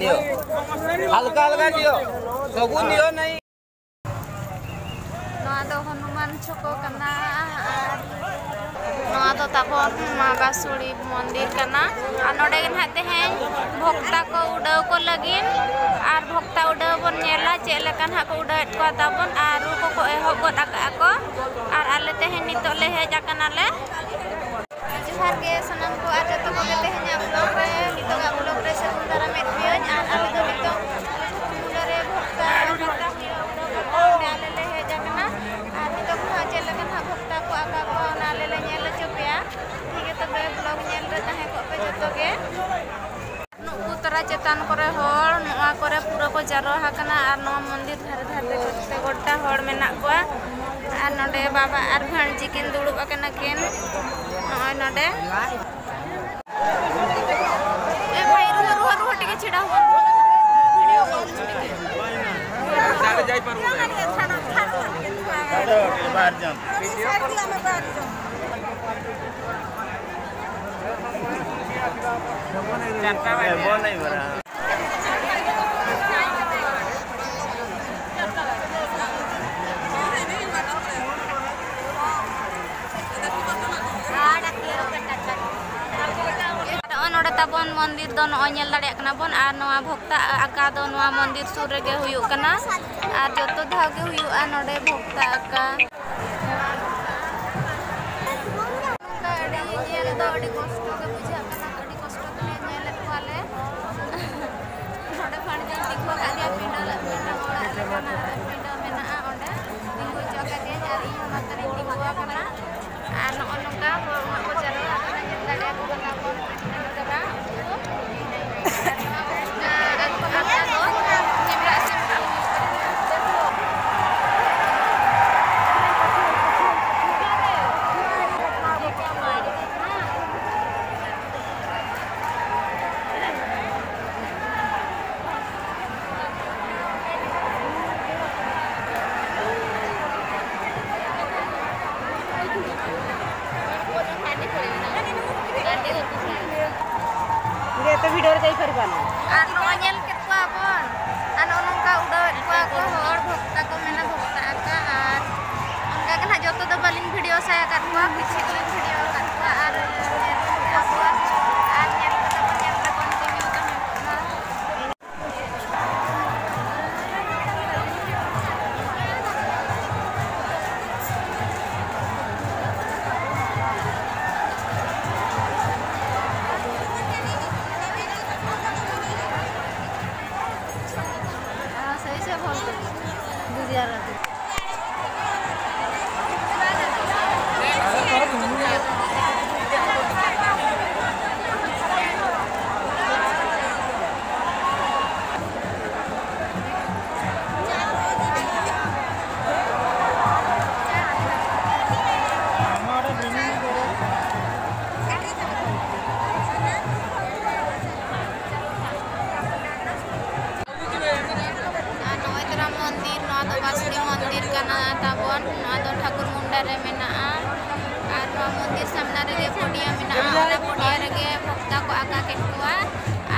Neo हल्का हल्का neo सबू नियो नहीं नोआ हनुमान छको कना नोआ दो ताबन मागासुरी मंदिर कना आ नोडे गन तेहें भक्ता को उड़ाव को लगिन आर भक्ता उड़ाव बन नेला चे लेकन हा को उड़ाव को ताबन आर को एहब गद आका को आर आले तेहें नितो ले हेज आकना ले जोहार के सनम को आ जतो को तेहें ब्लॉग रे नितो गा ब्लॉग रे सगुन दारा मेट पियन आर आले दो नितो मुंडा रे भक्ता आले ले हेज आकना आर नितो को चे लेकन हा भक्ता को आका को नाले ले नेल चोपिया ठीक है तबे ब्लॉग नेल रे ताहे को पे जतो के नुकु तरा चेतान करे होड़ नोआ करे पूरा को जारो हाकना आर नोआ मंदिर धारे धारे ते गोटा होड़ मेना कोआ आर नोडे बाबा आर भांजी किन दुड़ुब आकना किन नोय नोडे ए भाई रुह टिके छिड़ा हो वीडियो कॉल छिड़के सारे जाई पारू आडो बाहर जान वीडियो कॉल में बाहर जाओ चंटा भाई वो नहीं बरा नोडे ताबन मंदिर दो नोय नेल दाड़े कना बन आर नोआ भक्ता आका दो नोआ मंदिर सुर रेगे हुयु कना आर जतो धाव गे हुयु आ नोडे भक्ता आका नेल दो अडी कष्ट के बुझा कना अडी कष्ट के नेल वाले नोडे फण जे दिखो कालिया पिंडा ओड़ा रे कना पिंडा मेना ओंडे दिखो चका के जारी मतरे दिखो कना आर नो नोका को चलो कना नेल दाड़े को कना को तो वीडियो रे जाई परबाना आर नो नेल केतवा बन आन ओनका उड़ाव को को होड़ भक्ता को मेना भक्ता आका आर उनका कना जतो दो बालिन वीडियो साया काटवा किछि दिन वीडियो काटवा आर आपवा आर नेल कता नेल का कंटिन्यू कना मंदिर कना ताबन आदो ठाकुर मुंडा रे मेना आर मंदिर सामना रे पोडिया मेना आर पोडिया रे भक्ता को आका केटुआ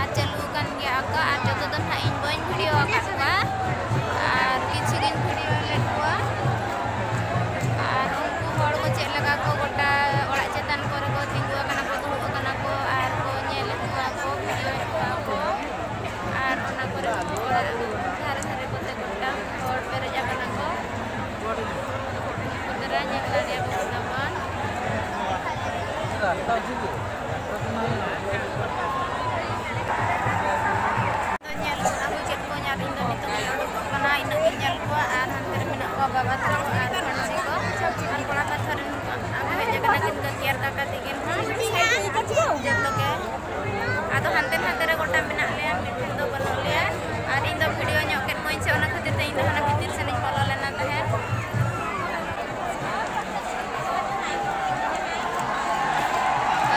आर चलू कन गे आका आर जतो दन हा इन बइन वीडियो आका आर किछि दिन वीडियो लेटुआ आर उनको होड़ को चे लगा को गोटा ओड़ा चेतन करे को तिंगुआ कना को दुड़ुआ कना को आर को नेल को वीडियो को आर ओना करे धारे धारे कोते गोटा होड़ पेरे जाकना को उतरा नेल दाड़े को Naaman nail aku cek ko nyari ndo itu kana ina nyal ko an hanter mina ko baba tro an hansi ko an kola patharin aku heja kana kin ke kiar kaka tikin jatto ke ado hanter hanter gota mina le an do balo le ar indo video nyok ket moin se ona khatir te indo hana bitir se ni follow lena tahe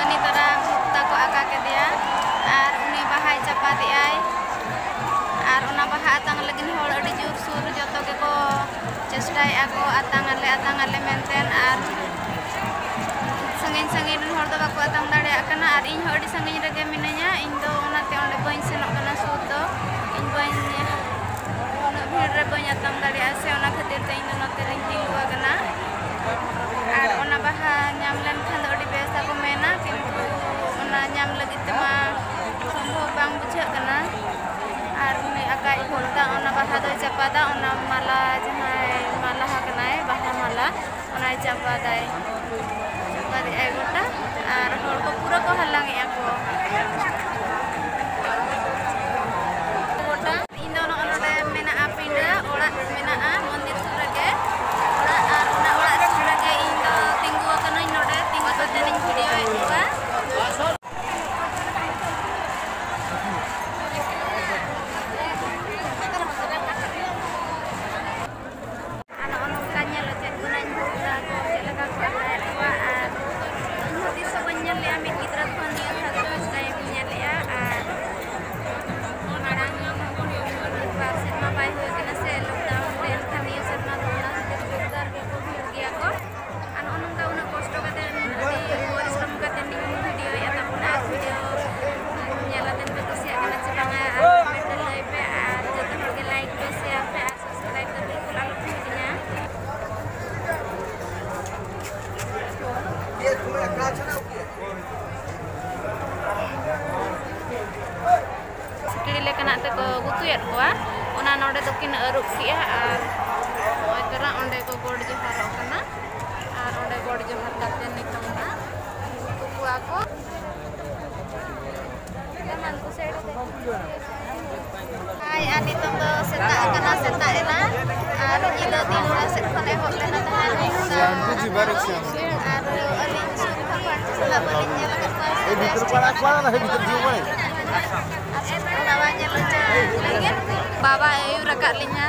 ani tara bhakta ko aka ke dia ar uni bahai chapa diai ar ona baha atang lagin hol adi jur sur joto ke ko chestai ako atang ale menten ar sangin hol do bako atang dare akana ar in hodi sangin rege minanya indo ona te onde bain senok kana sur do इन भीड़ रे B आतम दाड़ा से खातिर ते इन नोते तिंगुआ कना और ओना बाहा नाम लेन खान अड़ी बेसा को मेना किंतु ओना नाम लगी तमा संभव बांग बुझा कना और उनी अकाई होलता ओना बाहा दो चपादा ओना माला जहाय माला हकनाय बाहा माला ओना चपादाय चपादे एगोटा और होल को पूरा को हलांग ए को गोटा इन दोनो ओनडे मेना पिंडा ओड़ा मेना मंदिर सुरगे ओड़ा और ओना ओड़ा सुरगे इन दो तिंगु कना नोडे तिंगु कते नि वीडियो एवा गुतुयत कोआ ओना नोडे दोकिन अरुप किया और ओय तरा ओंडे को गोड जोहार कना और ओंडे गोड जोहार काते नितम ना कुकुआ को तमन को सेड दे हाय आनी तुम दो सेता कना सेता एना और इलो दिनुरा से खने होलेना तहान कुछ बारक से और अलिन सुन खपाट सला बलिन नेला करता ए भीतर पड़ा कोना ना भीतर जो बने Bawanya lagi, bawa ayu rakak linya.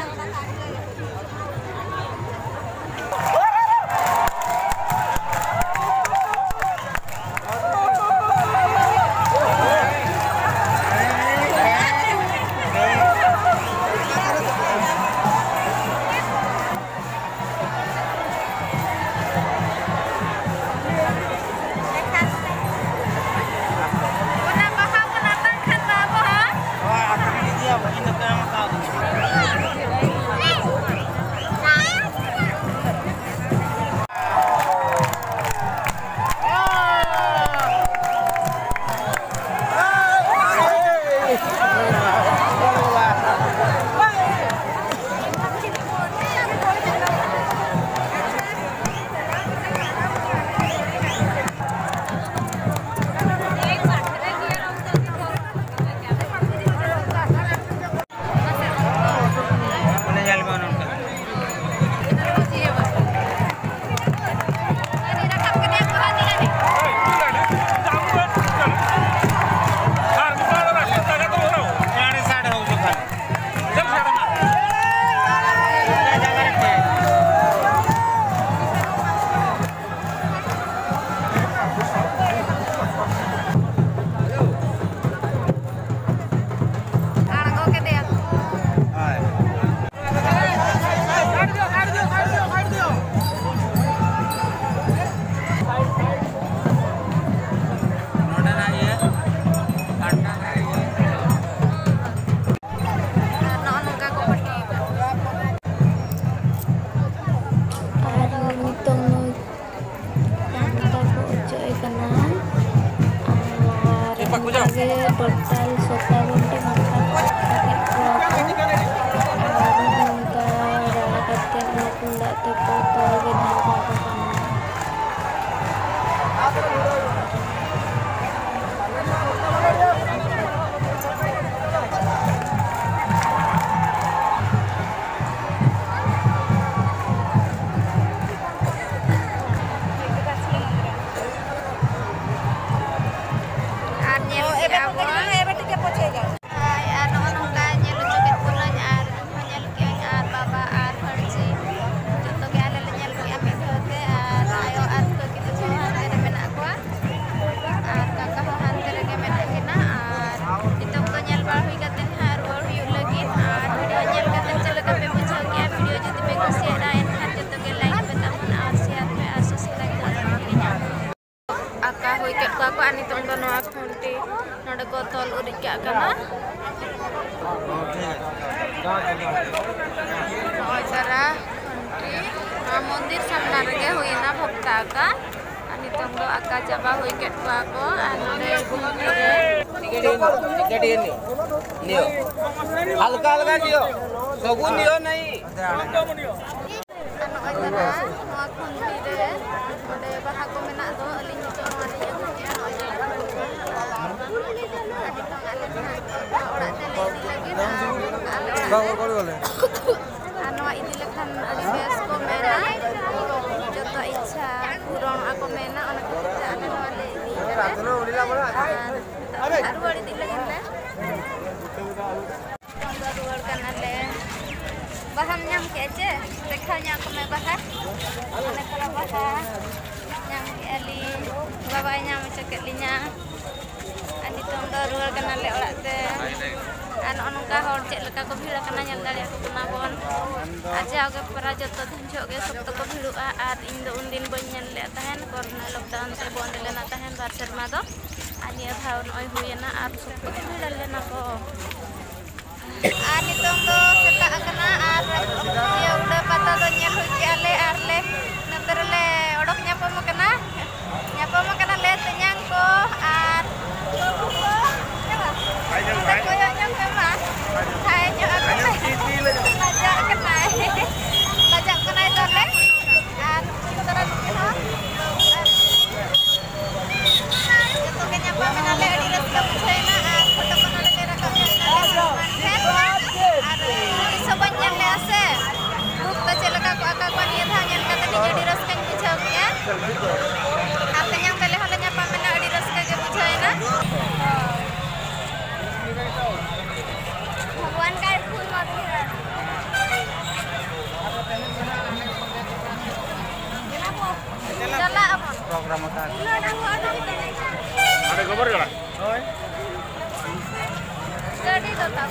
Cara मंदिर सामना रगे हुईना भक्ता का नितों दो आका चाबा हुई केटवा को आनोडे घुमती रे टिकट नियो हल्का हल्का नियो सबु नियो नहीं ano ojara noa khunti re ode baha ko mena do alin nito noa ni ya ora tele lagi na ano ini lekhan adi bes ko mena joto icha puron ako mena ona kita ana noa le ini aru bari di lagi na luar kana le baham nyam ke aja dekhanya aku me bahas ana kala bahas nyam ke ali babanya macet linya ani tondo luar kana le ora te an onongka hor cek leka ko bhira kana nyal dali aku kena bon aja oge para joto dhinjo ge sokto ko bhiru'a ar indo undin bañ nyal le tahen korna lockdown te bon le na tahen bar serma do ani thaun oi huyena ar sokto bhira le na ko nitong do seta akana ar ya udah pata do nyel hui ke ale arle naterle odok nyapa makana le tenyang ko ar koyo nyang mema hai nyo aku lajak kenai tole ar taran kena itu ke nyapa menale di reska pusaina ar foto menale le rakam banyak le ase buka cek leka ko aka ko ni tha nyal kata ni jadi raskang buchau ya ate nyang tele hola nyapa mena adi raska ge buchaina भगवान का फूल मत गिरा चला अपन program makan Ada gambar enggak? jadi tetap